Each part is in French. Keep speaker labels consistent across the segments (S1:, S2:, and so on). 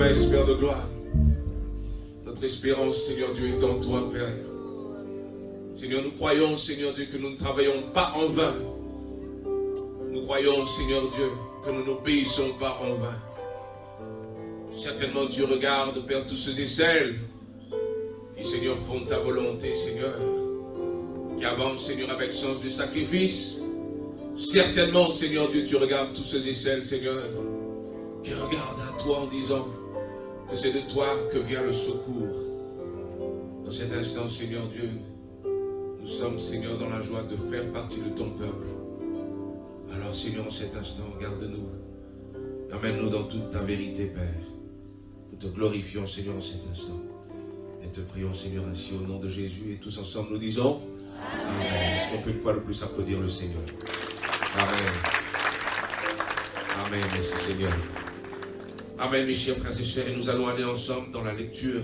S1: promesses, Père de gloire. Notre espérance, Seigneur Dieu, est en toi, Père. Seigneur, nous croyons, Seigneur Dieu, que nous ne travaillons pas en vain. Nous croyons, Seigneur Dieu, que nous n'obéissons pas en vain. Certainement, Dieu regarde, Père, tous ceux et celles qui, Seigneur, font ta volonté, Seigneur, qui avancent, Seigneur, avec sens du sacrifice. Certainement, Seigneur Dieu, tu regardes tous ceux et celles, Seigneur, qui regardent à toi en disant que c'est de toi que vient le secours. Dans cet instant, Seigneur Dieu, nous sommes, Seigneur, dans la joie de faire partie de ton peuple. Alors, Seigneur, en cet instant, garde-nous. Emmène-nous dans toute ta vérité, Père. Nous te glorifions, Seigneur, en cet instant. Et te prions, Seigneur, ainsi au nom de Jésus. Et tous ensemble, nous disons Amen. Est-ce qu'on peut une fois de plus applaudir le Seigneur? Amen. Amen, merci Seigneur. Amen, mes chers frères et sœurs. Et nous allons aller ensemble dans la lecture.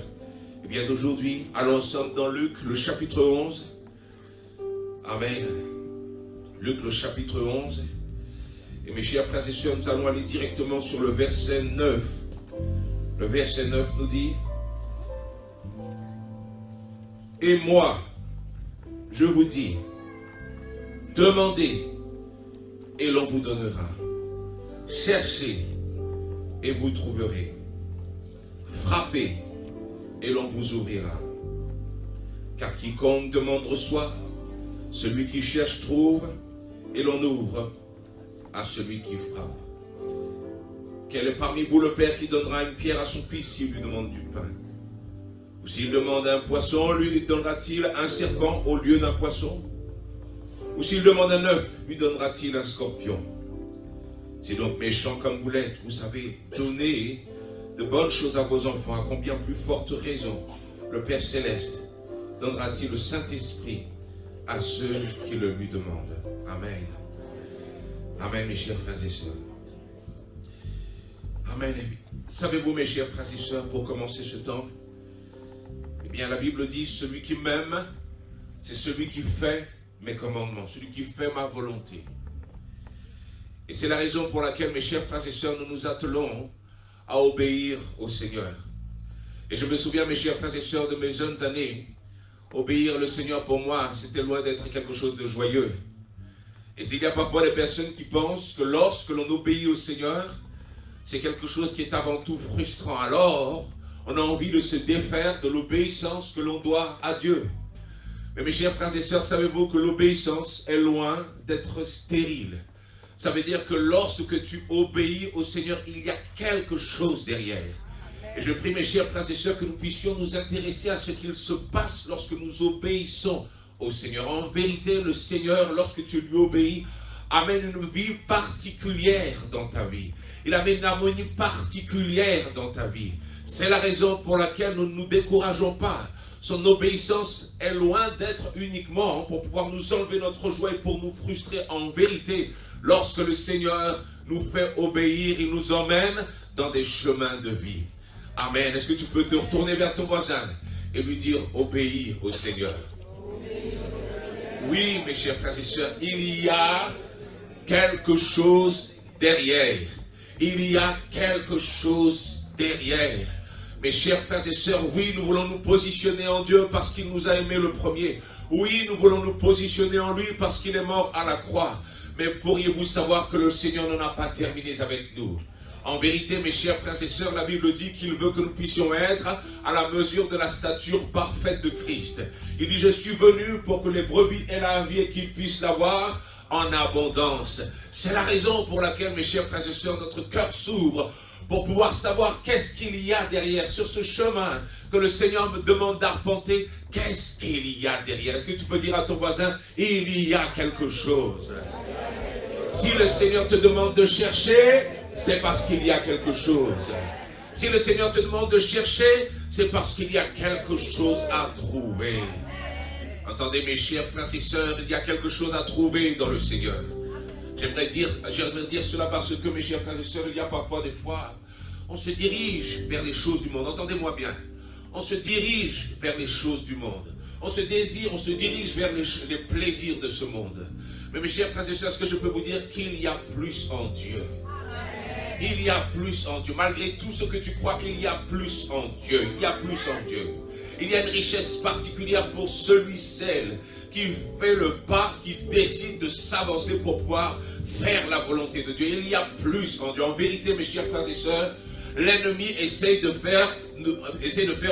S1: Et bien d'aujourd'hui, allons ensemble dans Luc, le chapitre 11. Amen. Luc, le chapitre 11. Et mes chers frères et sœurs, nous allons aller directement sur le verset 9. Le verset 9 nous dit: Et moi, je vous dis, demandez et l'on vous donnera. Cherchez et vous trouverez. Frappez et l'on vous ouvrira. Car quiconque demande reçoit, celui qui cherche trouve, et l'on ouvre à celui qui frappe. Quel est parmi vous le père qui donnera une pierre à son fils s'il lui demande du pain? Ou s'il demande un poisson, lui donnera-t-il un serpent au lieu d'un poisson? Ou s'il demande un œuf, lui donnera-t-il un scorpion? Si donc méchant comme vous l'êtes, vous savez donner de bonnes choses à vos enfants, à combien plus forte raison le Père Céleste donnera-t-il le Saint-Esprit à ceux qui le lui demandent? Amen. Amen, mes chers frères et sœurs. Amen. Savez-vous, mes chers frères et sœurs, pour commencer ce temps, eh bien, la Bible dit, celui qui m'aime, c'est celui qui fait mes commandements, celui qui fait ma volonté. Et c'est la raison pour laquelle, mes chers frères et sœurs, nous nous attelons à obéir au Seigneur. Et je me souviens, mes chers frères et sœurs, de mes jeunes années, obéir le Seigneur pour moi, c'était loin d'être quelque chose de joyeux. Et il y a parfois des personnes qui pensent que lorsque l'on obéit au Seigneur, c'est quelque chose qui est avant tout frustrant. Alors, on a envie de se défaire de l'obéissance que l'on doit à Dieu. Mais mes chers frères et sœurs, savez-vous que l'obéissance est loin d'être stérile? Ça veut dire que lorsque tu obéis au Seigneur, il y a quelque chose derrière. Et je prie, mes chers frères et sœurs, que nous puissions nous intéresser à ce qu'il se passe lorsque nous obéissons au Seigneur. En vérité, le Seigneur, lorsque tu lui obéis, amène une vie particulière dans ta vie. Il amène une harmonie particulière dans ta vie. C'est la raison pour laquelle nous ne nous décourageons pas. Son obéissance est loin d'être uniquement pour pouvoir nous enlever notre joie et pour nous frustrer. En vérité, lorsque le Seigneur nous fait obéir, il nous emmène dans des chemins de vie. Amen. Est-ce que tu peux te retourner vers ton voisin et lui dire: obéis au Seigneur? Oui, mes chers frères et sœurs, il y a quelque chose derrière. Il y a quelque chose derrière. Mes chers frères et sœurs, oui, nous voulons nous positionner en Dieu parce qu'il nous a aimés le premier. Oui, nous voulons nous positionner en lui parce qu'il est mort à la croix. Mais pourriez-vous savoir que le Seigneur n'en a pas terminé avec nous? En vérité, mes chers frères et sœurs, la Bible dit qu'il veut que nous puissions être à la mesure de la stature parfaite de Christ. Il dit: je suis venu pour que les brebis aient la vie et qu'ils puissent l'avoir en abondance. C'est la raison pour laquelle, mes chers frères et sœurs, notre cœur s'ouvre pour pouvoir savoir qu'est-ce qu'il y a derrière, sur ce chemin que le Seigneur me demande d'arpenter. Qu'est-ce qu'il y a derrière? Est-ce que tu peux dire à ton voisin: il y a quelque chose? Si le Seigneur te demande de chercher, c'est parce qu'il y a quelque chose. Si le Seigneur te demande de chercher, c'est parce qu'il y a quelque chose à trouver. Entendez, mes chers frères et sœurs, il y a quelque chose à trouver dans le Seigneur. J'aimerais dire cela parce que, mes chers frères et sœurs, il y a parfois des fois, on se dirige vers les choses du monde. Entendez-moi bien. On se dirige vers les choses du monde. On se dirige vers les plaisirs de ce monde. Mais mes chers frères et sœurs, est-ce que je peux vous dire qu'il y a plus en Dieu? Il y a plus en Dieu. Malgré tout ce que tu crois, il y a plus en Dieu. Il y a plus en Dieu. Il y a une richesse particulière pour celui, celle qui fait le pas, qui décide de s'avancer pour pouvoir faire la volonté de Dieu. Il y a plus en Dieu. En vérité, mes chers frères et sœurs, l'ennemi essaye de faire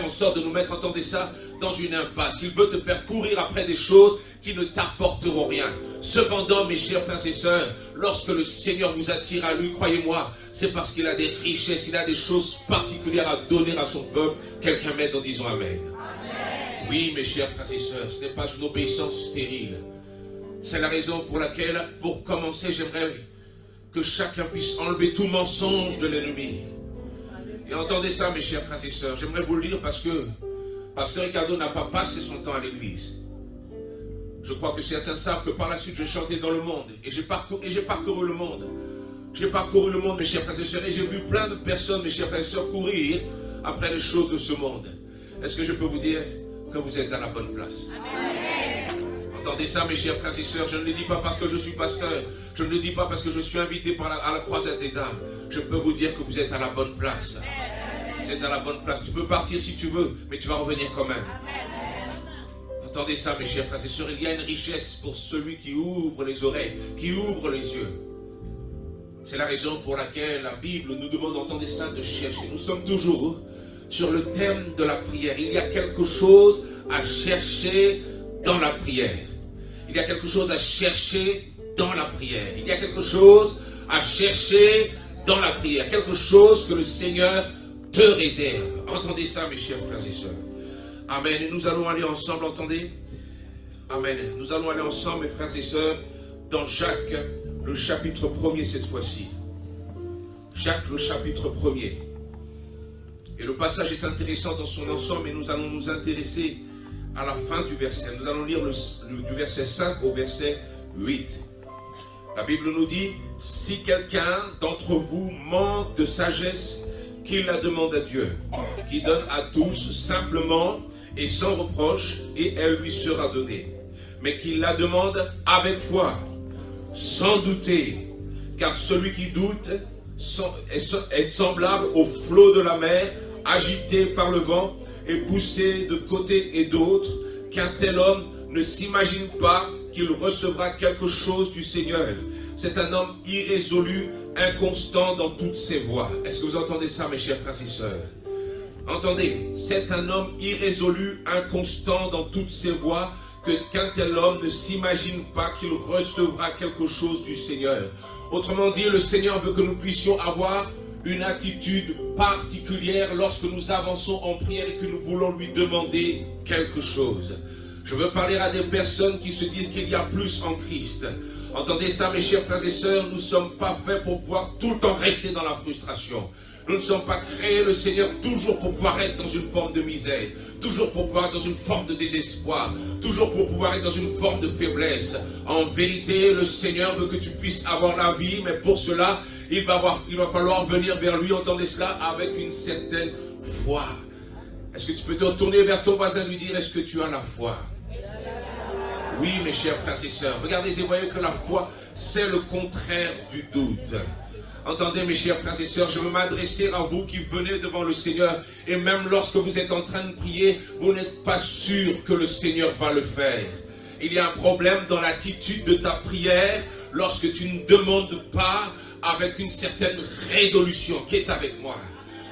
S1: en sorte de nous mettre, entendez ça, dans une impasse. Il veut te faire courir après des choses qui ne t'apporteront rien. Cependant, mes chers frères et sœurs, lorsque le Seigneur vous attire à lui, croyez-moi, c'est parce qu'il a des richesses, il a des choses particulières à donner à son peuple. Quelqu'un m'aide en disant Amen. Oui, mes chers frères et sœurs, ce n'est pas une obéissance stérile. C'est la raison pour laquelle, pour commencer, j'aimerais que chacun puisse enlever tout mensonge de l'ennemi. Et entendez ça, mes chers frères et sœurs, j'aimerais vous le dire parce que Pasteur Ricardo n'a pas passé son temps à l'église. Je crois que certains savent que par la suite, je chantais dans le monde. Et j'ai parcouru le monde. J'ai parcouru le monde, mes chers frères et sœurs, et j'ai vu plein de personnes, mes chers frères et sœurs, courir après les choses de ce monde. Est-ce que je peux vous dire que vous êtes à la bonne place? Amen. Entendez ça, mes chers frères et sœurs, je ne le dis pas parce que je suis pasteur, je ne le dis pas parce que je suis invité à la croisade des dames. Je peux vous dire que vous êtes à la bonne place. Vous êtes à la bonne place. Tu peux partir si tu veux, mais tu vas revenir quand même. Entendez ça, mes chers frères et sœurs, il y a une richesse pour celui qui ouvre les oreilles, qui ouvre les yeux. C'est la raison pour laquelle la Bible nous demande, entendez ça, de chercher. Nous sommes toujours sur le thème de la prière. Il y a quelque chose à chercher dans la prière. Il y a quelque chose à chercher dans la prière. Il y a quelque chose à chercher dans la prière. Quelque chose que le Seigneur te réserve. Entendez ça, mes chers frères et sœurs. Amen. Et nous allons aller ensemble, entendez? Amen. Nous allons aller ensemble, mes frères et sœurs, dans Jacques, le chapitre 1er cette fois-ci. Jacques, le chapitre 1er. Et le passage est intéressant dans son ensemble, et nous allons nous intéresser à la fin du verset. Nous allons lire du verset 5 au verset 8. La Bible nous dit, si quelqu'un d'entre vous manque de sagesse, qu'il la demande à Dieu, qui donne à tous simplement et sans reproche, et elle lui sera donnée. Mais qu'il la demande avec foi, sans douter, car celui qui doute est semblable au flot de la mer, agité par le vent et poussé de côté et d'autre, qu'un tel homme ne s'imagine pas qu'il recevra quelque chose du Seigneur. C'est un homme irrésolu, inconstant dans toutes ses voies. Est-ce que vous entendez ça, mes chers frères et sœurs? Entendez, c'est un homme irrésolu, inconstant dans toutes ses voies, qu'un tel homme ne s'imagine pas qu'il recevra quelque chose du Seigneur. Autrement dit, le Seigneur veut que nous puissions avoir une attitude particulière lorsque nous avançons en prière et que nous voulons lui demander quelque chose. Je veux parler à des personnes qui se disent qu'il y a plus en Christ. Entendez ça, mes chers frères et sœurs, nous ne sommes pas faits pour pouvoir tout le temps rester dans la frustration. Nous ne sommes pas créés, le Seigneur, toujours pour pouvoir être dans une forme de misère, toujours pour pouvoir être dans une forme de désespoir, toujours pour pouvoir être dans une forme de faiblesse. En vérité, le Seigneur veut que tu puisses avoir la vie, mais pour cela, il va falloir venir vers lui, entendez cela, avec une certaine foi. Est-ce que tu peux te retourner vers ton voisin et lui dire, est-ce que tu as la foi? Oui, mes chers frères et sœurs, regardez et voyez que la foi, c'est le contraire du doute. Entendez, mes chers frères et sœurs, je veux m'adresser à vous qui venez devant le Seigneur, et même lorsque vous êtes en train de prier, vous n'êtes pas sûr que le Seigneur va le faire. Il y a un problème dans l'attitude de ta prière lorsque tu ne demandes pas avec une certaine résolution. Qui est avec moi?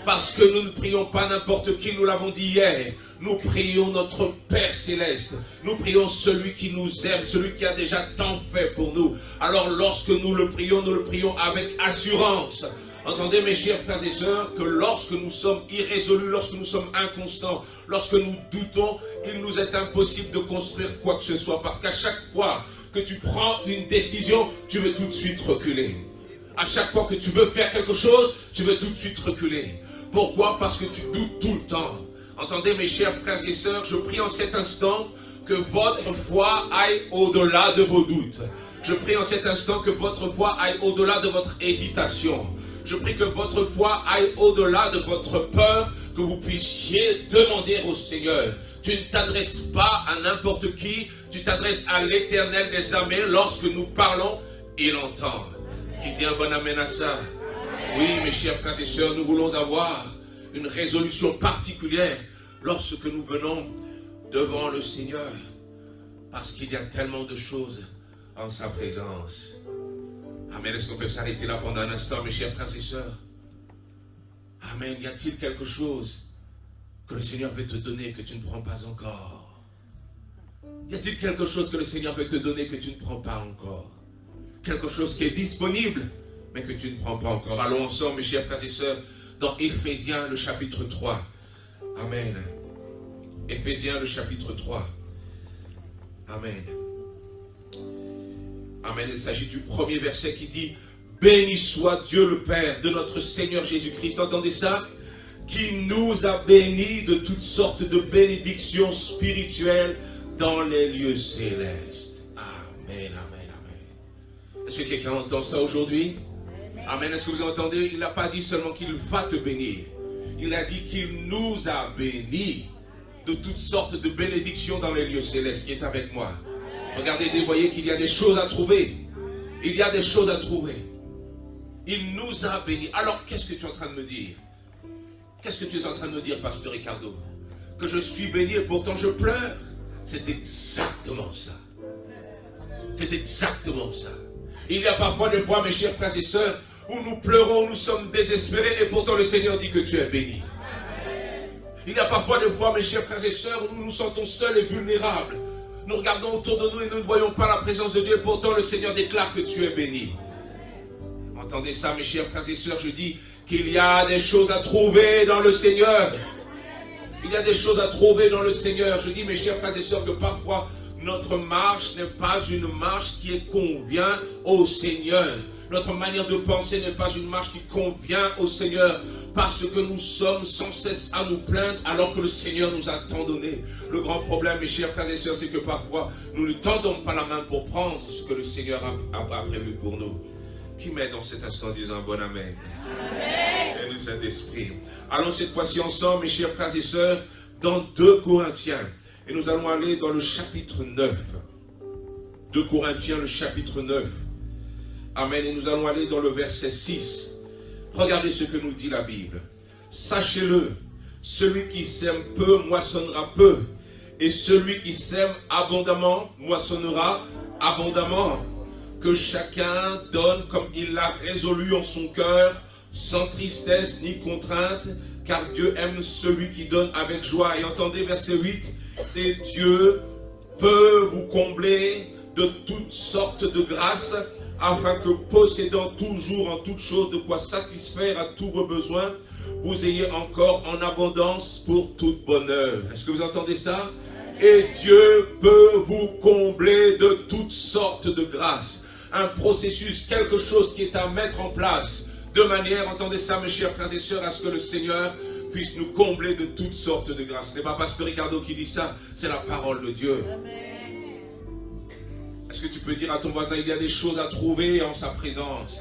S1: Parce que nous ne prions pas n'importe qui, nous l'avons dit hier. Nous prions notre Père Céleste. Nous prions celui qui nous aime, celui qui a déjà tant fait pour nous. Alors lorsque nous le prions avec assurance. Entendez, mes chers frères et sœurs, que lorsque nous sommes irrésolus, lorsque nous sommes inconstants, lorsque nous doutons, il nous est impossible de construire quoi que ce soit. Parce qu'à chaque fois que tu prends une décision, tu veux tout de suite reculer. À chaque fois que tu veux faire quelque chose, tu veux tout de suite reculer. Pourquoi? Parce que tu doutes tout le temps. Entendez, mes chers frères et sœurs, je prie en cet instant que votre foi aille au-delà de vos doutes. Je prie en cet instant que votre foi aille au-delà de votre hésitation. Je prie que votre foi aille au-delà de votre peur, que vous puissiez demander au Seigneur. Tu ne t'adresses pas à n'importe qui, tu t'adresses à l'Éternel des armées. Lorsque nous parlons, il entend. Qui dit un bon amen à ça? Oui, mes chers frères et sœurs, nous voulons avoir une résolution particulière lorsque nous venons devant le Seigneur. Parce qu'il y a tellement de choses en sa présence. Amen. Est-ce qu'on peut s'arrêter là pendant un instant, mes chers frères et sœurs? Amen. Y a-t-il quelque chose que le Seigneur veut te donner que tu ne prends pas encore? Y a-t-il quelque chose que le Seigneur veut te donner que tu ne prends pas encore? Quelque chose qui est disponible, mais que tu ne prends pas encore. Allons ensemble, mes chers frères et sœurs, dans Éphésiens, le chapitre 3. Amen. Éphésiens, le chapitre 3. Amen. Amen. Il s'agit du premier verset qui dit: béni soit Dieu le Père de notre Seigneur Jésus-Christ. Entendez ça? Qui nous a bénis de toutes sortes de bénédictions spirituelles dans les lieux célestes. Amen, amen, amen. Est-ce que quelqu'un entend ça aujourd'hui? Amen. Est-ce que vous entendez? Il n'a pas dit seulement qu'il va te bénir. Il a dit qu'il nous a bénis de toutes sortes de bénédictions dans les lieux célestes. Qui est avec moi? Regardez et voyez qu'il y a des choses à trouver. Il y a des choses à trouver. Il nous a bénis. Alors, qu'est-ce que tu es en train de me dire? Qu'est-ce que tu es en train de me dire, pasteur Ricardo? Que je suis béni et pourtant je pleure? C'est exactement ça. C'est exactement ça. Il y a parfois des fois, mes chers frères et sœurs, où nous pleurons, nous sommes désespérés et pourtant le Seigneur dit que tu es béni. Il y a parfois des fois, mes chers frères et sœurs, où nous nous sentons seuls et vulnérables. Nous regardons autour de nous et nous ne voyons pas la présence de Dieu et pourtant le Seigneur déclare que tu es béni. Entendez ça, mes chers frères et sœurs, je dis qu'il y a des choses à trouver dans le Seigneur. Il y a des choses à trouver dans le Seigneur. Je dis, mes chers frères et sœurs, que parfois notre marche n'est pas une marche qui convient au Seigneur. Notre manière de penser n'est pas une marche qui convient au Seigneur. Parce que nous sommes sans cesse à nous plaindre alors que le Seigneur nous a tant donné. Le grand problème, mes chers frères et sœurs, c'est que parfois nous ne tendons pas la main pour prendre ce que le Seigneur a prévu pour nous. Qui m'aide dans cet instant en disant un bon amen? Amen. Et nous Saint-Esprit. Allons cette fois-ci ensemble, mes chers frères et sœurs, dans 2 Corinthiens. Et nous allons aller dans le chapitre 9. 2 Corinthiens, le chapitre 9. Amen. Et nous allons aller dans le verset 6. Regardez ce que nous dit la Bible. Sachez-le, celui qui sème peu moissonnera peu. Et celui qui sème abondamment moissonnera abondamment. Que chacun donne comme il l'a résolu en son cœur, sans tristesse ni contrainte, car Dieu aime celui qui donne avec joie. Et entendez verset 8, et Dieu peut vous combler de toutes sortes de grâces, afin que possédant toujours en toutes choses de quoi satisfaire à tous vos besoins, vous ayez encore en abondance pour toute bonne œuvre. Est-ce que vous entendez ça? Et Dieu peut vous combler de toutes sortes de grâces. Un processus, quelque chose qui est à mettre en place, de manière, entendez ça mes chers frères et sœurs, à ce que le Seigneur puisse nous combler de toutes sortes de grâces. Ce n'est pas pasteur Ricardo qui dit ça, c'est la parole de Dieu. Est-ce que tu peux dire à ton voisin, il y a des choses à trouver en sa présence?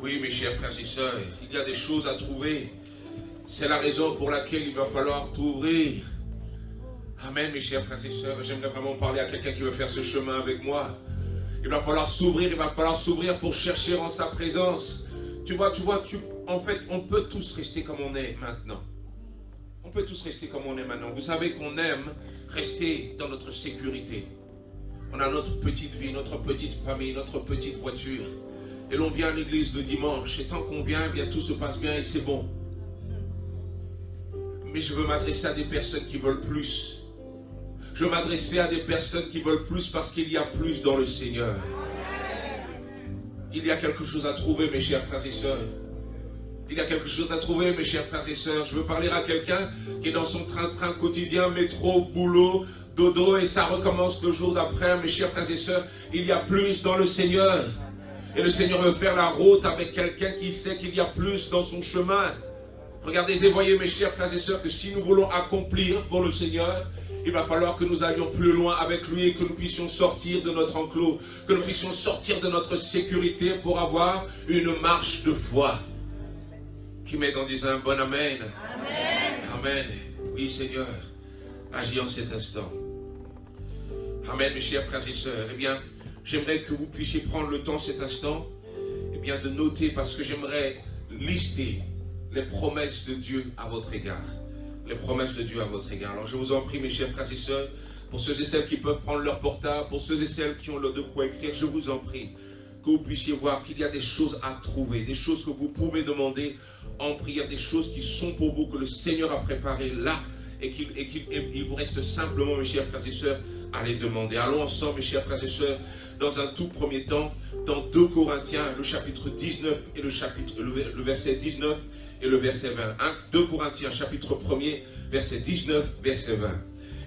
S1: Oui mes chers frères et sœurs, il y a des choses à trouver. C'est la raison pour laquelle il va falloir t'ouvrir. Amen, mes chers frères et sœurs. J'aimerais vraiment parler à quelqu'un qui veut faire ce chemin avec moi. Il va falloir s'ouvrir pour chercher en sa présence. Tu vois, en fait, on peut tous rester comme on est maintenant. On peut tous rester comme on est maintenant. Vous savez qu'on aime rester dans notre sécurité. On a notre petite vie, notre petite famille, notre petite voiture. Et l'on vient à l'église le dimanche. Et tant qu'on vient, eh bien, tout se passe bien et c'est bon. Mais je veux m'adresser à des personnes qui veulent plus. Je veux m'adresser à des personnes qui veulent plus parce qu'il y a plus dans le Seigneur. Il y a quelque chose à trouver, mes chers frères et sœurs. Il y a quelque chose à trouver, mes chers frères et sœurs. Je veux parler à quelqu'un qui est dans son train-train quotidien, métro, boulot, dodo, et ça recommence le jour d'après. Mes chers frères et sœurs, il y a plus dans le Seigneur. Et le Seigneur veut faire la route avec quelqu'un qui sait qu'il y a plus dans son chemin. Regardez et voyez, mes chers frères et sœurs, que si nous voulons accomplir pour le Seigneur, il va falloir que nous allions plus loin avec lui et que nous puissions sortir de notre enclos, que nous puissions sortir de notre sécurité pour avoir une marche de foi. Qui m'aide en disant un bon amen? Amen. Amen. Oui, Seigneur, agis en cet instant. Amen, mes chers frères et sœurs. Eh bien, j'aimerais que vous puissiez prendre le temps cet instant bien de noter parce que j'aimerais lister les promesses de Dieu à votre égard. Les promesses de Dieu à votre égard. Alors je vous en prie, mes chers frères et sœurs, pour ceux et celles qui peuvent prendre leur portable, pour ceux et celles qui ont le de quoi écrire, je vous en prie que vous puissiez voir qu'il y a des choses à trouver, des choses que vous pouvez demander en prière, des choses qui sont pour vous, que le Seigneur a préparées là, et qu'il vous reste simplement, mes chers frères et sœurs, à les demander. Allons ensemble, mes chers frères et sœurs, dans un tout premier temps, dans 2 Corinthiens, le chapitre 19 et le verset 19 et le verset 20. 2 Corinthiens, chapitre 1er, verset 19, verset 20.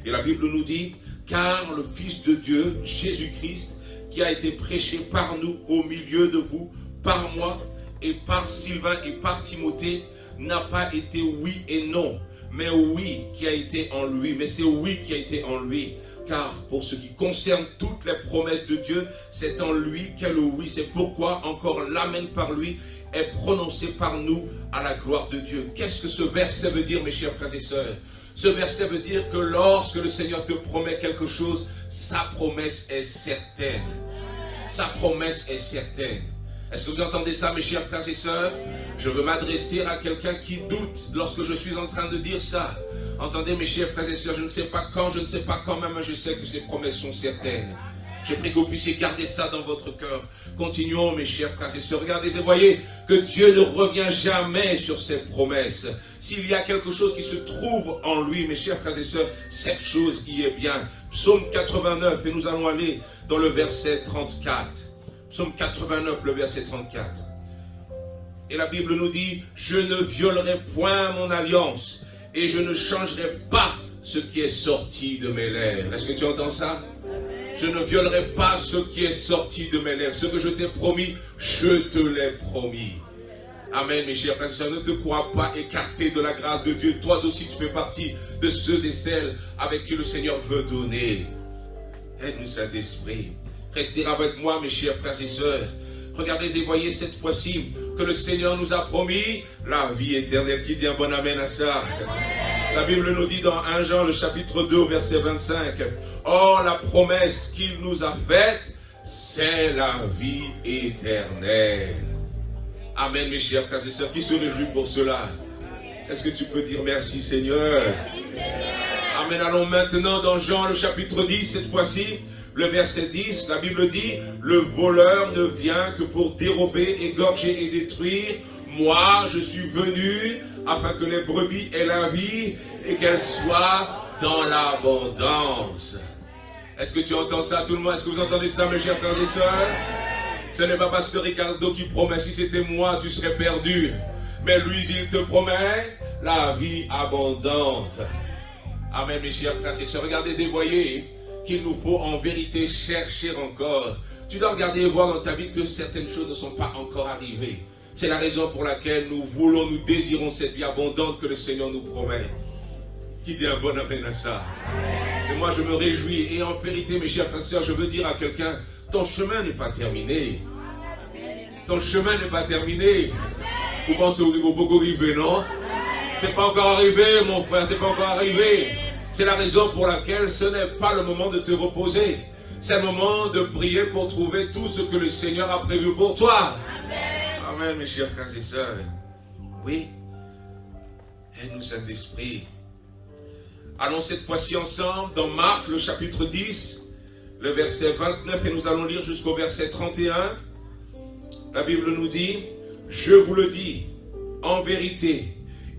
S1: Et la Bible nous dit, car le Fils de Dieu, Jésus-Christ, qui a été prêché par nous au milieu de vous, par moi et par Sylvain et par Timothée, n'a pas été oui et non, mais oui qui a été en lui. Mais c'est oui qui a été en lui. Car pour ce qui concerne toutes les promesses de Dieu, c'est en lui qu'est le oui. C'est pourquoi encore l'amen par lui est prononcé par nous à la gloire de Dieu. Qu'est-ce que ce verset veut dire, mes chers frères et sœurs? Ce verset veut dire que lorsque le Seigneur te promet quelque chose, sa promesse est certaine. Sa promesse est certaine. Est-ce que vous entendez ça, mes chers frères et sœurs? Je veux m'adresser à quelqu'un qui doute lorsque je suis en train de dire ça. Entendez, mes chers frères et sœurs, je ne sais pas quand, je ne sais pas quand même, je sais que ces promesses sont certaines. Je prie que vous puissiez garder ça dans votre cœur. Continuons, mes chers frères et sœurs. Regardez et voyez que Dieu ne revient jamais sur ses promesses. S'il y a quelque chose qui se trouve en lui, mes chers frères et sœurs, cette chose y est bien. Psaume 89, et nous allons aller dans le verset 34. Psaume 89, le verset 34. Et la Bible nous dit, je ne violerai point mon alliance, et je ne changerai pas ce qui est sorti de mes lèvres. Est-ce que tu entends ça? Je ne violerai pas ce qui est sorti de mes lèvres. Ce que je t'ai promis, je te l'ai promis. Amen, mes chers frères et sœurs. Ne te crois pas écarté de la grâce de Dieu. Toi aussi, tu fais partie de ceux et celles avec qui le Seigneur veut donner. Aide-nous, Saint-Esprit. Restez avec moi, mes chers frères et sœurs. Regardez et voyez cette fois-ci que le Seigneur nous a promis la vie éternelle. Qui dit un bon amen à ça? La Bible nous dit dans 1 Jean, le chapitre 2, verset 25. Or, la promesse qu'il nous a faite, c'est la vie éternelle. Amen, mes chers frères et sœurs. Qui se réjouit pour cela? Est-ce que tu peux dire merci, Seigneur? Merci, Seigneur. Amen. Allons maintenant dans Jean, le chapitre 10, cette fois-ci. Le verset 10, la Bible dit, le voleur ne vient que pour dérober, égorger et détruire. Moi, je suis venu afin que les brebis aient la vie et qu'elles soient dans l'abondance. Est-ce que tu entends ça, tout le monde? Est-ce que vous entendez ça, mes chers frères et sœurs? Ce n'est pas parce que Ricardo qui promet, si c'était moi, tu serais perdu. Mais lui, il te promet la vie abondante. Amen, mes chers frères et sœurs. Regardez et voyez qu'il nous faut en vérité chercher encore. Tu dois regarder et voir dans ta vie que certaines choses ne sont pas encore arrivées. C'est la raison pour laquelle nous voulons, nous désirons cette vie abondante que le Seigneur nous promet. Qui dit un bon amen à ça? Et moi je me réjouis. Et en vérité, mes chers frères et sœurs, je veux dire à quelqu'un, ton chemin n'est pas terminé. Ton chemin n'est pas terminé. Vous pensez au beaucoup arrivé, non? T'es pas encore arrivé, mon frère, t'es pas encore arrivé. C'est la raison pour laquelle ce n'est pas le moment de te reposer. C'est le moment de prier pour trouver tout ce que le Seigneur a prévu pour toi. Amen. Amen, mes chers frères et sœurs. Oui. Aide-nous, Saint-Esprit. Allons cette fois-ci ensemble dans Marc, le chapitre 10, le verset 29, et nous allons lire jusqu'au verset 31. La Bible nous dit, je vous le dis, en vérité,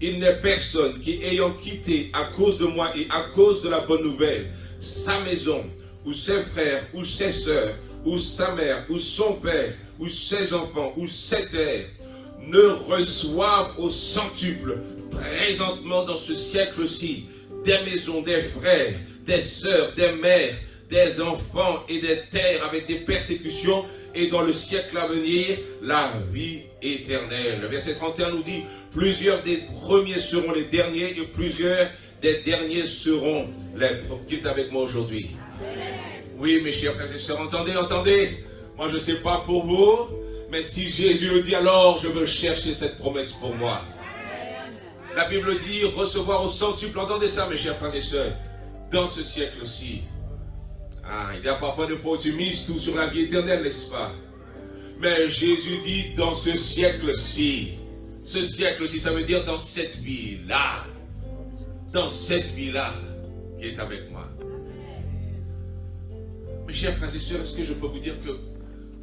S1: il n'est personne qui, ayant quitté à cause de moi et à cause de la bonne nouvelle, sa maison, ou ses frères, ou ses sœurs, ou sa mère, ou son père, ou ses enfants, ou ses terres, ne reçoivent au centuple, présentement dans ce siècle-ci, des maisons, des frères, des sœurs, des mères, des enfants et des terres avec des persécutions, et dans le siècle à venir, la vie éternelle. Le verset 31 nous dit, plusieurs des premiers seront les derniers, et plusieurs des derniers seront les premiers. Qui est avec moi aujourd'hui? Oui, mes chers frères et sœurs, entendez, entendez. Moi, je ne sais pas pour vous, mais si Jésus le dit, alors je veux chercher cette promesse pour moi. La Bible dit, recevoir au centuple. Entendez ça, mes chers frères et sœurs, dans ce siècle-ci. Il y a parfois des fois où tu mises tout sur la vie éternelle, n'est-ce pas? Mais Jésus dit dans ce siècle-ci. Ce siècle-ci, ça veut dire dans cette vie-là. Dans cette vie-là qui est avec moi. Mes chers frères et sœurs, est-ce que je peux vous dire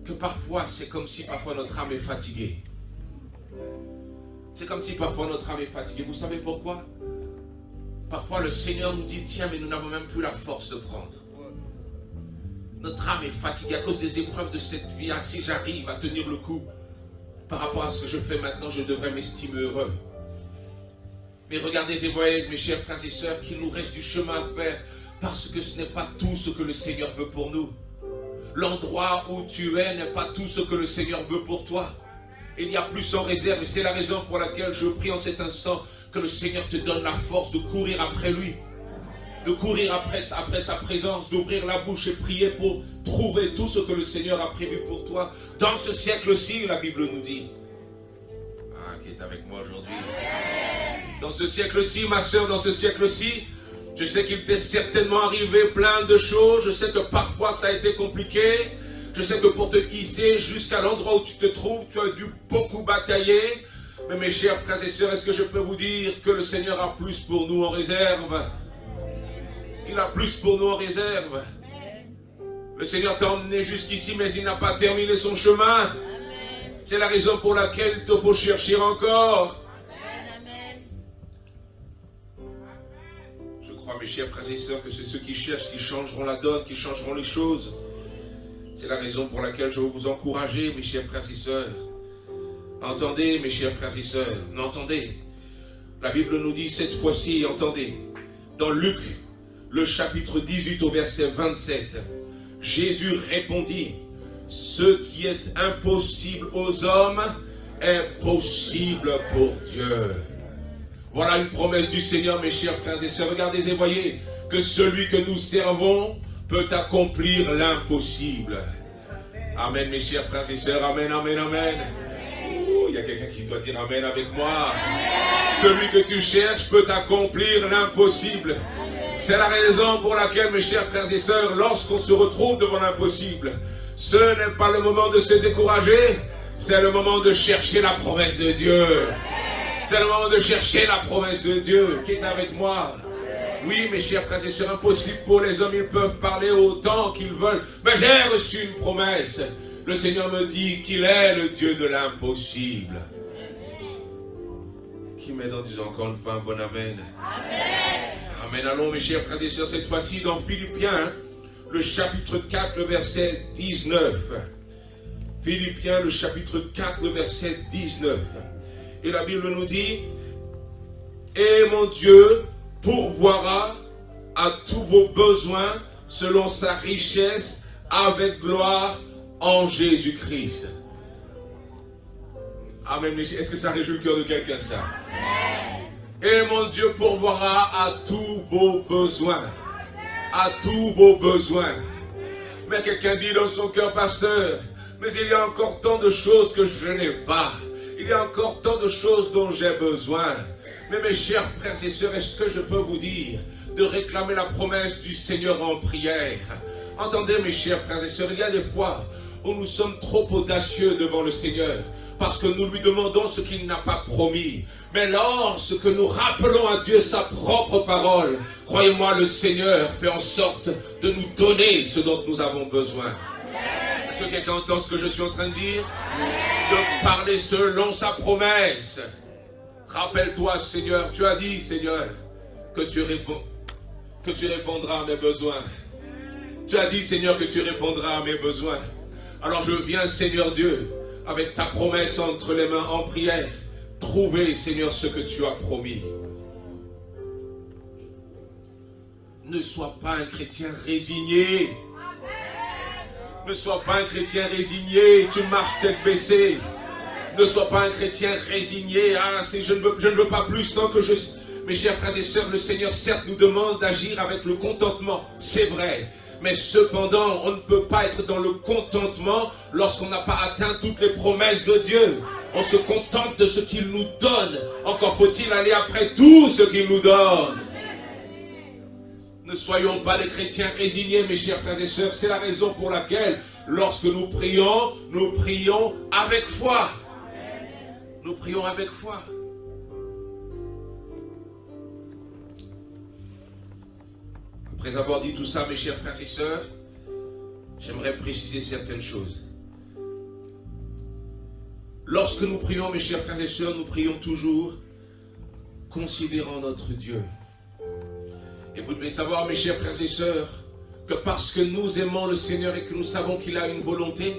S1: que parfois, c'est comme si parfois notre âme est fatiguée. C'est comme si parfois notre âme est fatiguée. Vous savez pourquoi? Parfois le Seigneur nous dit, tiens, mais nous n'avons même plus la force de prendre. Notre âme est fatiguée à cause des épreuves de cette vie. Ah, si j'arrive à tenir le coup par rapport à ce que je fais maintenant, je devrais m'estimer heureux. Mais regardez et voyez, mes chers frères et sœurs, qu'il nous reste du chemin à faire, parce que ce n'est pas tout ce que le Seigneur veut pour nous. L'endroit où tu es n'est pas tout ce que le Seigneur veut pour toi. Il y a plus en réserve, et c'est la raison pour laquelle je prie en cet instant que le Seigneur te donne la force de courir après lui, de courir après sa présence, d'ouvrir la bouche et prier pour trouver tout ce que le Seigneur a prévu pour toi. Dans ce siècle-ci, la Bible nous dit. Ah, qui est avec moi aujourd'hui. Dans ce siècle-ci, ma soeur, dans ce siècle-ci, je sais qu'il t'est certainement arrivé plein de choses. Je sais que parfois ça a été compliqué. Je sais que pour te hisser jusqu'à l'endroit où tu te trouves, tu as dû beaucoup batailler. Mais mes chers frères et sœurs, est-ce que je peux vous dire que le Seigneur a plus pour nous en réserve? Il a plus pour nous en réserve. Le Seigneur t'a emmené jusqu'ici, mais il n'a pas terminé son chemin. C'est la raison pour laquelle il te faut chercher encore. Je crois, mes chers frères et sœurs, que c'est ceux qui cherchent qui changeront la donne, qui changeront les choses. C'est la raison pour laquelle je veux vous encourager, mes chers frères et sœurs. Entendez, mes chers frères et sœurs, entendez. La Bible nous dit cette fois-ci, entendez, dans Luc, le chapitre 18 au verset 27, Jésus répondit, ce qui est impossible aux hommes est possible pour Dieu. Voilà une promesse du Seigneur, mes chers frères et sœurs. Regardez et voyez que celui que nous servons peut accomplir l'impossible. Amen, mes chers frères et sœurs. Amen, amen, amen. Oh, il y a quelqu'un qui doit dire amen avec moi. Celui que tu cherches peut accomplir l'impossible. C'est la raison pour laquelle, mes chers frères et sœurs, lorsqu'on se retrouve devant l'impossible, ce n'est pas le moment de se décourager, c'est le moment de chercher la promesse de Dieu. C'est le moment de chercher la promesse de Dieu qui est avec moi. Oui, mes chers frères et sœurs, impossible pour les hommes, ils peuvent parler autant qu'ils veulent. Mais j'ai reçu une promesse. Le Seigneur me dit qu'il est le Dieu de l'impossible. Qui m'aide en disant encore une fois un bon amen. Amen. Amen. Allons, mes chers frères et sœurs, cette fois-ci dans Philippiens, le chapitre 4, le verset 19. Philippiens, le chapitre 4, le verset 19. Et la Bible nous dit, et mon Dieu pourvoira à tous vos besoins selon sa richesse avec gloire en Jésus-Christ. Amen. Est-ce que ça réjouit le cœur de quelqu'un, ça? Et mon Dieu pourvoira à tous vos besoins. À tous vos besoins. Mais quelqu'un dit dans son cœur, pasteur, mais il y a encore tant de choses que je n'ai pas. Il y a encore tant de choses dont j'ai besoin. Mais mes chers frères et sœurs, est-ce que je peux vous dire de réclamer la promesse du Seigneur en prière? Entendez, mes chers frères et sœurs, il y a des fois où nous sommes trop audacieux devant le Seigneur parce que nous lui demandons ce qu'il n'a pas promis. Mais lorsque nous rappelons à Dieu sa propre parole, croyez-moi, le Seigneur fait en sorte de nous donner ce dont nous avons besoin. Est-ce que quelqu'un entend ce que je suis en train de dire? De parler selon sa promesse. Rappelle-toi, Seigneur, tu as dit, Seigneur, que tu répondras à mes besoins. Tu as dit, Seigneur, que tu répondras à mes besoins. Alors je viens, Seigneur Dieu, avec ta promesse entre les mains en prière, trouver, Seigneur, ce que tu as promis. Ne sois pas un chrétien résigné. Ne sois pas un chrétien résigné, tu marches tête baissée. Ne sois pas un chrétien résigné. Ah, je ne veux pas plus tant que je... Mes chers frères et sœurs, le Seigneur certes nous demande d'agir avec le contentement, c'est vrai. Mais cependant, on ne peut pas être dans le contentement lorsqu'on n'a pas atteint toutes les promesses de Dieu. On se contente de ce qu'il nous donne. Encore faut-il aller après tout ce qu'il nous donne. Ne soyons pas des chrétiens résignés, mes chers frères et sœurs. C'est la raison pour laquelle, lorsque nous prions avec foi. Nous prions avec foi. Après avoir dit tout ça, mes chers frères et sœurs, j'aimerais préciser certaines choses. Lorsque nous prions, mes chers frères et sœurs, nous prions toujours considérant notre Dieu. Et vous devez savoir, mes chers frères et sœurs, que parce que nous aimons le Seigneur et que nous savons qu'il a une volonté,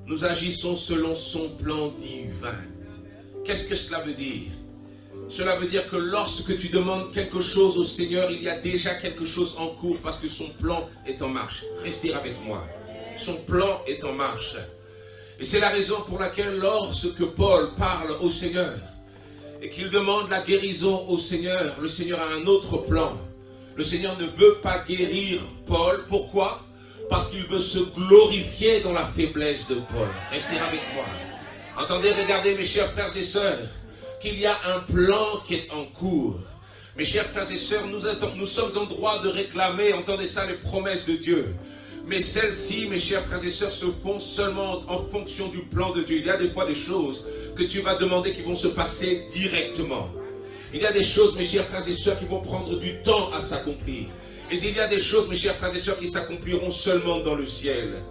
S1: nous agissons selon son plan divin. Qu'est-ce que cela veut dire? Cela veut dire que lorsque tu demandes quelque chose au Seigneur, il y a déjà quelque chose en cours parce que son plan est en marche. Restez avec moi. Son plan est en marche. Et c'est la raison pour laquelle lorsque Paul parle au Seigneur et qu'il demande la guérison au Seigneur, le Seigneur a un autre plan. Le Seigneur ne veut pas guérir Paul. Pourquoi? Parce qu'il veut se glorifier dans la faiblesse de Paul. Restez avec moi. Entendez, regardez mes chers frères et sœurs, qu'il y a un plan qui est en cours. Mes chers frères et sœurs, nous sommes en droit de réclamer, entendez ça, les promesses de Dieu. Mais celles-ci, mes chers frères et sœurs, se font seulement en fonction du plan de Dieu. Il y a des fois des choses que tu vas demander qui vont se passer directement. Il y a des choses, mes chers frères et sœurs, qui vont prendre du temps à s'accomplir. Et il y a des choses, mes chers frères et sœurs, qui s'accompliront seulement dans le ciel.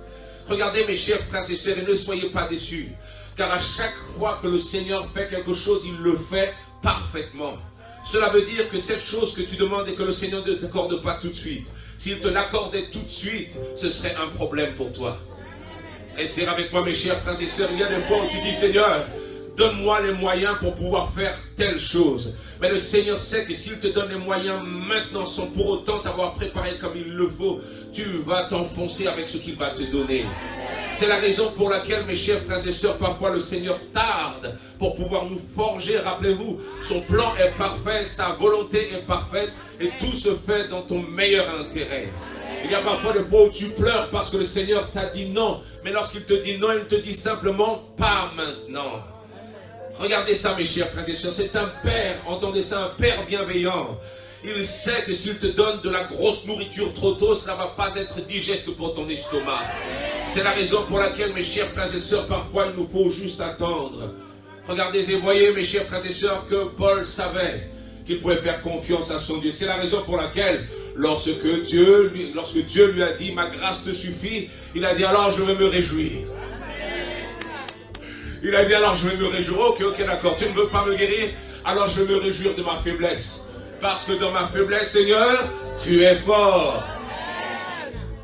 S1: Regardez, mes chers frères et sœurs, et ne soyez pas déçus. Car à chaque fois que le Seigneur fait quelque chose, il le fait parfaitement. Cela veut dire que cette chose que tu demandes et que le Seigneur ne t'accorde pas tout de suite, s'il te l'accordait tout de suite, ce serait un problème pour toi. Restez avec moi, mes chers frères et sœurs. Il y a des fois où tu dis, Seigneur, donne-moi les moyens pour pouvoir faire telle chose. Mais le Seigneur sait que s'il te donne les moyens maintenant, sans pour autant t'avoir préparé comme il le faut, tu vas t'enfoncer avec ce qu'il va te donner. C'est la raison pour laquelle, mes chers frères et sœurs, parfois le Seigneur tarde pour pouvoir nous forger. Rappelez-vous, son plan est parfait, sa volonté est parfaite et tout se fait dans ton meilleur intérêt. Il y a parfois des fois où tu pleures parce que le Seigneur t'a dit non. Mais lorsqu'il te dit non, il te dit simplement pas maintenant. Regardez ça, mes chers frères et sœurs, c'est un père, entendez ça, un père bienveillant. Il sait que s'il te donne de la grosse nourriture trop tôt, cela ne va pas être digeste pour ton estomac. C'est la raison pour laquelle, mes chers frères et sœurs, parfois il nous faut juste attendre. Regardez et voyez, mes chers frères et sœurs, que Paul savait qu'il pouvait faire confiance à son Dieu. C'est la raison pour laquelle, lorsque Dieu lui a dit, ma grâce te suffit, il a dit, alors je vais me réjouir. Il a dit, alors je vais me réjouir. Ok, d'accord, tu ne veux pas me guérir, alors je vais me réjouir de ma faiblesse. Parce que dans ma faiblesse, Seigneur, tu es fort.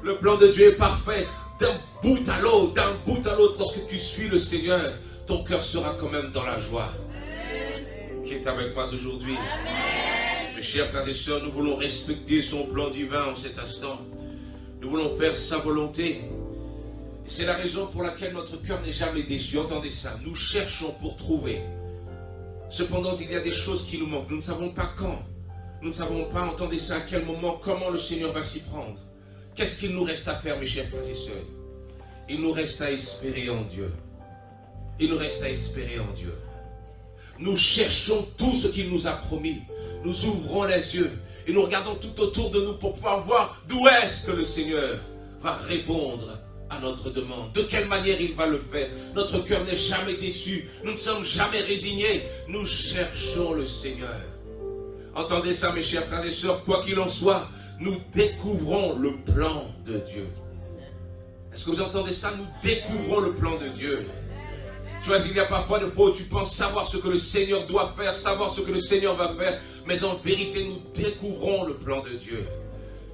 S1: Le plan de Dieu est parfait. D'un bout à l'autre, lorsque tu suis le Seigneur, ton cœur sera quand même dans la joie. Qui est avec moi aujourd'hui? Mes chers frères et sœurs, nous voulons respecter son plan divin en cet instant. Nous voulons faire sa volonté. Et c'est la raison pour laquelle notre cœur n'est jamais déçu. Entendez ça, nous cherchons pour trouver. Cependant, il y a des choses qui nous manquent. Nous ne savons pas quand. Nous ne savons pas, entendez ça, à quel moment, comment le Seigneur va s'y prendre. Qu'est-ce qu'il nous reste à faire, mes chers frères et sœurs? Il nous reste à espérer en Dieu. Il nous reste à espérer en Dieu. Nous cherchons tout ce qu'il nous a promis. Nous ouvrons les yeux et nous regardons tout autour de nous pour pouvoir voir d'où est-ce que le Seigneur va répondre à notre demande. De quelle manière il va le faire. Notre cœur n'est jamais déçu. Nous ne sommes jamais résignés. Nous cherchons le Seigneur. Entendez ça, mes chers frères et sœurs, quoi qu'il en soit, nous découvrons le plan de Dieu. Est-ce que vous entendez ça? Nous découvrons le plan de Dieu. Tu vois, il y a parfois des fois où tu penses savoir ce que le Seigneur doit faire, savoir ce que le Seigneur va faire, mais en vérité, nous découvrons le plan de Dieu.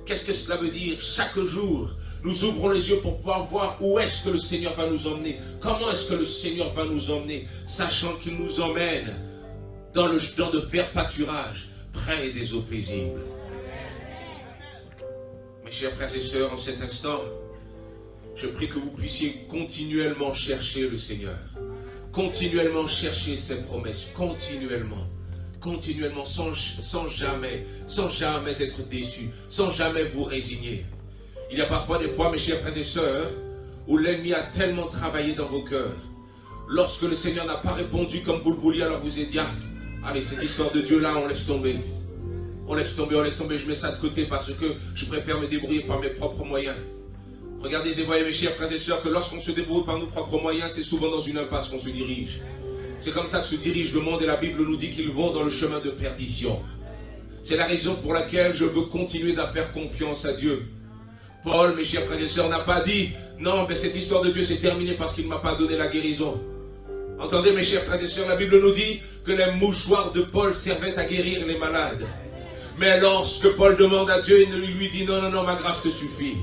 S1: Qu'est-ce que cela veut dire? Chaque jour, nous ouvrons les yeux pour pouvoir voir où est-ce que le Seigneur va nous emmener. Comment est-ce que le Seigneur va nous emmener, sachant qu'il nous emmène dans le champ de faire pâturage, près des eaux paisibles. Mes chers frères et sœurs, en cet instant, je prie que vous puissiez continuellement chercher le Seigneur. Continuellement chercher ses promesses. Continuellement. Continuellement, sans jamais être déçu. Sans jamais vous résigner. Il y a parfois des fois, mes chers frères et sœurs, où l'ennemi a tellement travaillé dans vos cœurs. Lorsque le Seigneur n'a pas répondu comme vous le vouliez, alors vous avez dit, ah, allez, cette histoire de Dieu là, on laisse tomber. On laisse tomber, je mets ça de côté parce que je préfère me débrouiller par mes propres moyens. Regardez et voyez mes chers frères et sœurs que lorsqu'on se débrouille par nos propres moyens, c'est souvent dans une impasse qu'on se dirige. C'est comme ça que se dirige le monde et la Bible nous dit qu'ils vont dans le chemin de perdition. C'est la raison pour laquelle je veux continuer à faire confiance à Dieu. Paul, mes chers frères et sœurs, n'a pas dit « Non, mais cette histoire de Dieu s'est terminée parce qu'il ne m'a pas donné la guérison. » Entendez mes chers frères et sœurs, la Bible nous dit que les mouchoirs de Paul servaient à guérir les malades. Mais lorsque Paul demande à Dieu, il lui dit « Non, non, non, ma grâce te suffit. »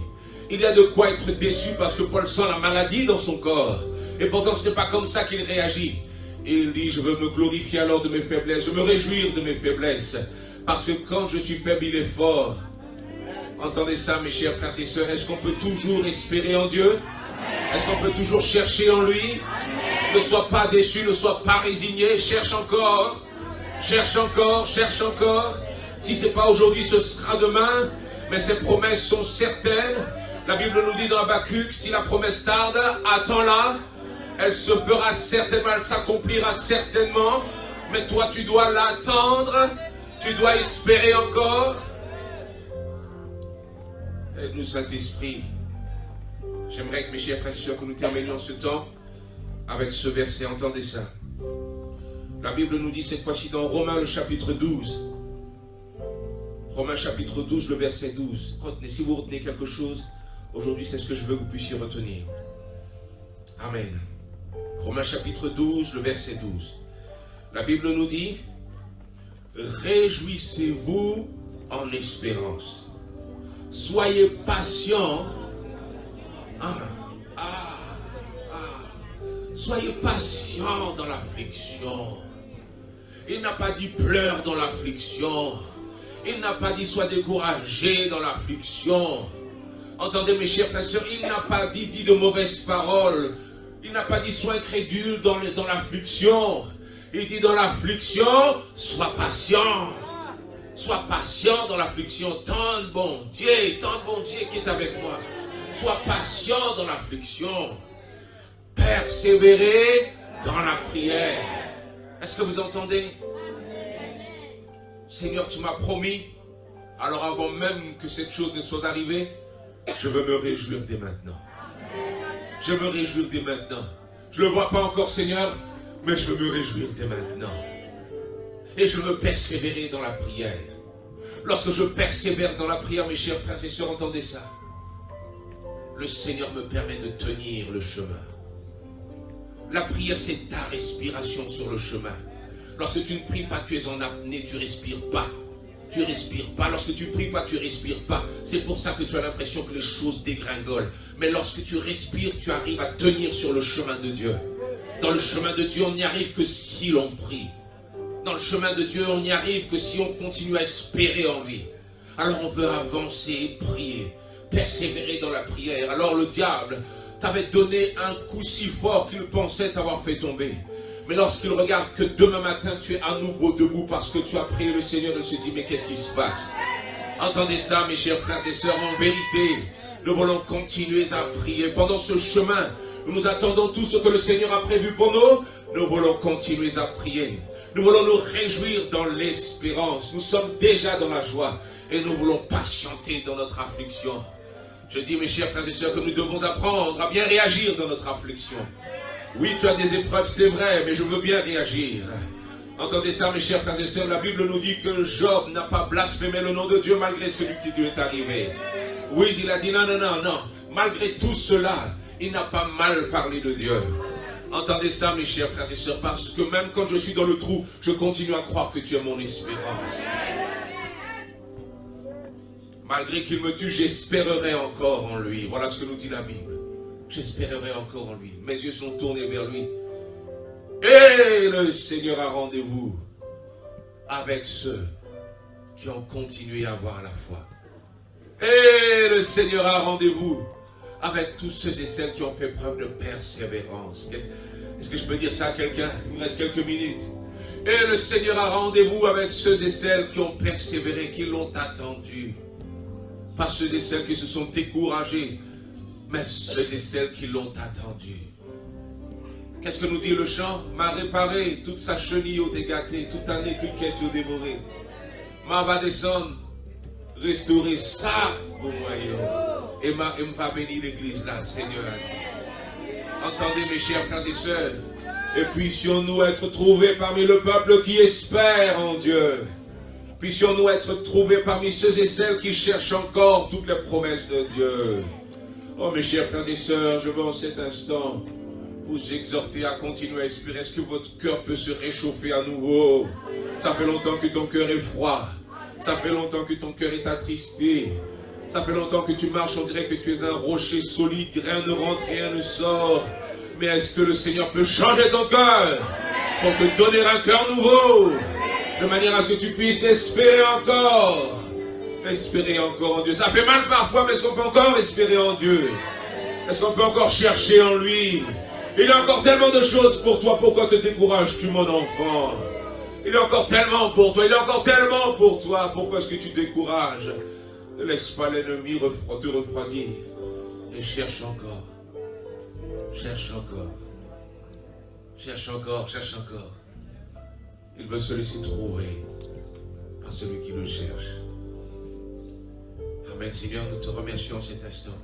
S1: Il y a de quoi être déçu parce que Paul sent la maladie dans son corps. Et pourtant ce n'est pas comme ça qu'il réagit. Et il dit « Je veux me glorifier alors de mes faiblesses, je veux me réjouir de mes faiblesses. Parce que quand je suis faible, il est fort. » Entendez ça mes chers frères et sœurs, est-ce qu'on peut toujours espérer en Dieu? Est-ce qu'on peut toujours chercher en lui? Ne sois pas déçu, ne sois pas résigné, cherche encore. Cherche encore, cherche encore. Si ce n'est pas aujourd'hui, ce sera demain. Mais ces promesses sont certaines. La Bible nous dit dans Habakkuk, si la promesse tarde, attends-la. Elle se fera certainement, elle s'accomplira certainement. Mais toi, tu dois l'attendre. Tu dois espérer encore. Aide-nous, Saint-Esprit. J'aimerais que mes chers frères et sœurs, que nous terminions ce temps avec ce verset. Entendez ça. La Bible nous dit cette fois-ci dans Romains le chapitre 12. Romains chapitre 12, le verset 12. Retenez, si vous retenez quelque chose, aujourd'hui c'est ce que je veux que vous puissiez retenir. Amen. Romains chapitre 12, le verset 12. La Bible nous dit, réjouissez-vous en espérance. Soyez patients. Soyez patients dans l'affliction. Il n'a pas dit pleure dans l'affliction. Il n'a pas dit sois découragé dans l'affliction. Entendez mes chers frères et sœurs, il n'a pas dit de mauvaises paroles. Il n'a pas dit sois incrédule dans l'affliction. Il dit dans l'affliction, sois patient. Sois patient dans l'affliction. Tant de bon Dieu qui est avec moi. Sois patient dans l'affliction. Persévérer dans la prière. Est-ce que vous entendez? Seigneur, tu m'as promis. Alors avant même que cette chose ne soit arrivée, je veux me réjouir dès maintenant. Je veux me réjouir dès maintenant. Je ne le vois pas encore, Seigneur, mais je veux me réjouir dès maintenant. Et je veux persévérer dans la prière. Lorsque je persévère dans la prière, mes chers frères et sœurs, entendez ça. Le Seigneur me permet de tenir le chemin. La prière, c'est ta respiration sur le chemin. Lorsque tu ne pries pas, tu es en apnée, tu ne respires pas. Tu ne respires pas. Lorsque tu ne pries pas, tu ne respires pas. C'est pour ça que tu as l'impression que les choses dégringolent. Mais lorsque tu respires, tu arrives à tenir sur le chemin de Dieu. Dans le chemin de Dieu, on n'y arrive que si l'on prie. Dans le chemin de Dieu, on n'y arrive que si on continue à espérer en lui. Alors on veut avancer et prier, persévérer dans la prière. Alors le diable t'avait donné un coup si fort qu'il pensait t'avoir fait tomber. Mais lorsqu'il regarde que demain matin tu es à nouveau debout parce que tu as prié le Seigneur, il se dit mais qu'est-ce qui se passe? Entendez ça mes chers frères et sœurs, en vérité, nous voulons continuer à prier. Pendant ce chemin, nous attendons tout ce que le Seigneur a prévu pour nous. Nous voulons continuer à prier. Nous voulons nous réjouir dans l'espérance. Nous sommes déjà dans la joie et nous voulons patienter dans notre affliction. Je dis mes chers frères et sœurs que nous devons apprendre à bien réagir dans notre affliction. Oui, tu as des épreuves, c'est vrai, mais je veux bien réagir. Entendez ça, mes chers frères et sœurs, la Bible nous dit que Job n'a pas blasphémé le nom de Dieu malgré ce qui lui est arrivé. Oui, il a dit non, non, non, non. Malgré tout cela, il n'a pas mal parlé de Dieu. Entendez ça, mes chers frères et sœurs, parce que même quand je suis dans le trou, je continue à croire que tu es mon espérance. Malgré qu'il me tue, j'espérerai encore en lui. Voilà ce que nous dit la Bible. J'espérerai encore en lui. Mes yeux sont tournés vers lui. Et le Seigneur a rendez-vous avec ceux qui ont continué à avoir la foi. Et le Seigneur a rendez-vous avec tous ceux et celles qui ont fait preuve de persévérance. Est-ce que je peux dire ça à quelqu'un? Il me reste quelques minutes. Et le Seigneur a rendez-vous avec ceux et celles qui ont persévéré, qui l'ont attendu. Pas ceux et celles qui se sont découragés, mais ceux et celles qui l'ont attendu. Qu'est-ce que nous dit le chant? M'a réparé, toute sa chenille au dégâté, toute année qu'une quête au dévoré. Ma va descendre, restaurer ça au royaume. Et ma va bénir l'église là, Seigneur. Entendez mes chers frères et sœurs. Et puissions-nous être trouvés parmi le peuple qui espère en Dieu. Puissions-nous être trouvés parmi ceux et celles qui cherchent encore toutes les promesses de Dieu. Oh mes chers frères et sœurs, je veux en cet instant vous exhorter à continuer à espérer. Est-ce que votre cœur peut se réchauffer à nouveau? Ça fait longtemps que ton cœur est froid. Ça fait longtemps que ton cœur est attristé. Ça fait longtemps que tu marches, on dirait que tu es un rocher solide. Rien ne rentre, rien ne sort. Mais est-ce que le Seigneur peut changer ton cœur pour te donner un cœur nouveau, de manière à ce que tu puisses espérer encore? Espérer encore en Dieu. Ça fait mal parfois, mais est-ce qu'on peut encore espérer en Dieu? Est-ce qu'on peut encore chercher en lui? Il y a encore tellement de choses pour toi. Pourquoi te décourages-tu, mon enfant? Il y a encore tellement pour toi. Il y a encore tellement pour toi. Pourquoi est-ce que tu te décourages? Ne laisse pas l'ennemi te refroidir. Et cherche encore. Cherche encore. Cherche encore, cherche encore. Il veut se laisser trouver par celui qui le cherche. Amen. Seigneur, nous te remercions en cet instant.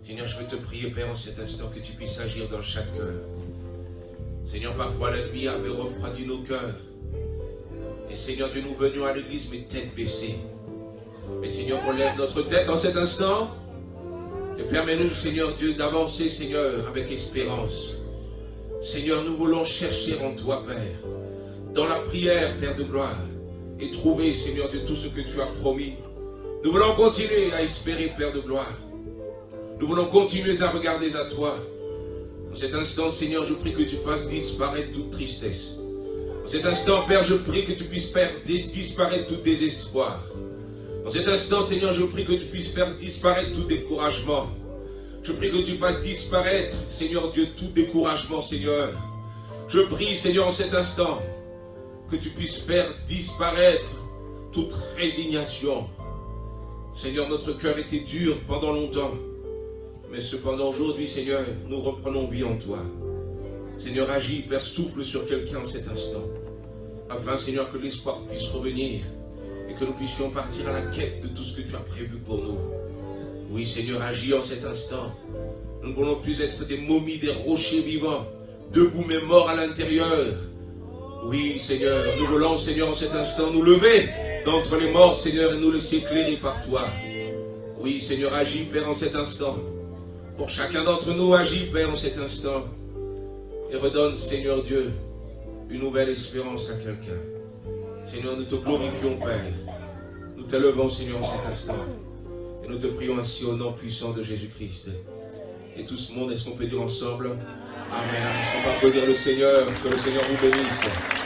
S1: Seigneur, je veux te prier, Père, en cet instant, que tu puisses agir dans chaque cœur. Seigneur, parfois l'ennemi avait refroidi nos cœurs. Et Seigneur Dieu, nous venions à l'église, mais tête baissée. Mais Seigneur, relève notre tête en cet instant. Et permets-nous, Seigneur Dieu, d'avancer, Seigneur, avec espérance. Seigneur, nous voulons chercher en toi, Père, dans la prière, Père de gloire, et trouver, Seigneur Dieu, tout ce que tu as promis. Nous voulons continuer à espérer, Père de gloire. Nous voulons continuer à regarder à toi. En cet instant, Seigneur, je prie que tu fasses disparaître toute tristesse. En cet instant, Père, je prie que tu puisses faire disparaître tout désespoir. En cet instant, Seigneur, je prie que tu puisses faire disparaître tout découragement. Je prie que tu fasses disparaître, Seigneur Dieu, tout découragement, Seigneur. Je prie, Seigneur, en cet instant, que tu puisses faire disparaître toute résignation. Seigneur, notre cœur était dur pendant longtemps. Mais cependant, aujourd'hui, Seigneur, nous reprenons vie en toi. Seigneur, agis, Père, souffle sur quelqu'un en cet instant. Afin, Seigneur, que l'espoir puisse revenir. Et que nous puissions partir à la quête de tout ce que tu as prévu pour nous. Oui, Seigneur, agis en cet instant. Nous ne voulons plus être des momies, des rochers vivants, debout mais morts à l'intérieur. Oui, Seigneur, nous voulons, Seigneur, en cet instant, nous lever d'entre les morts, Seigneur, et nous laisser éclairer par toi. Oui, Seigneur, agis, Père, en cet instant. Pour chacun d'entre nous, agis, Père, en cet instant. Et redonne, Seigneur Dieu, une nouvelle espérance à quelqu'un. Seigneur, nous te glorifions, Père. Nous t'élevons, Seigneur, en cet instant. Et nous te prions ainsi au nom puissant de Jésus-Christ. Et tout ce monde, est-ce qu'on peut dire ensemble? Amen. Est-ce qu'on peut applaudir le Seigneur? Que le Seigneur vous bénisse.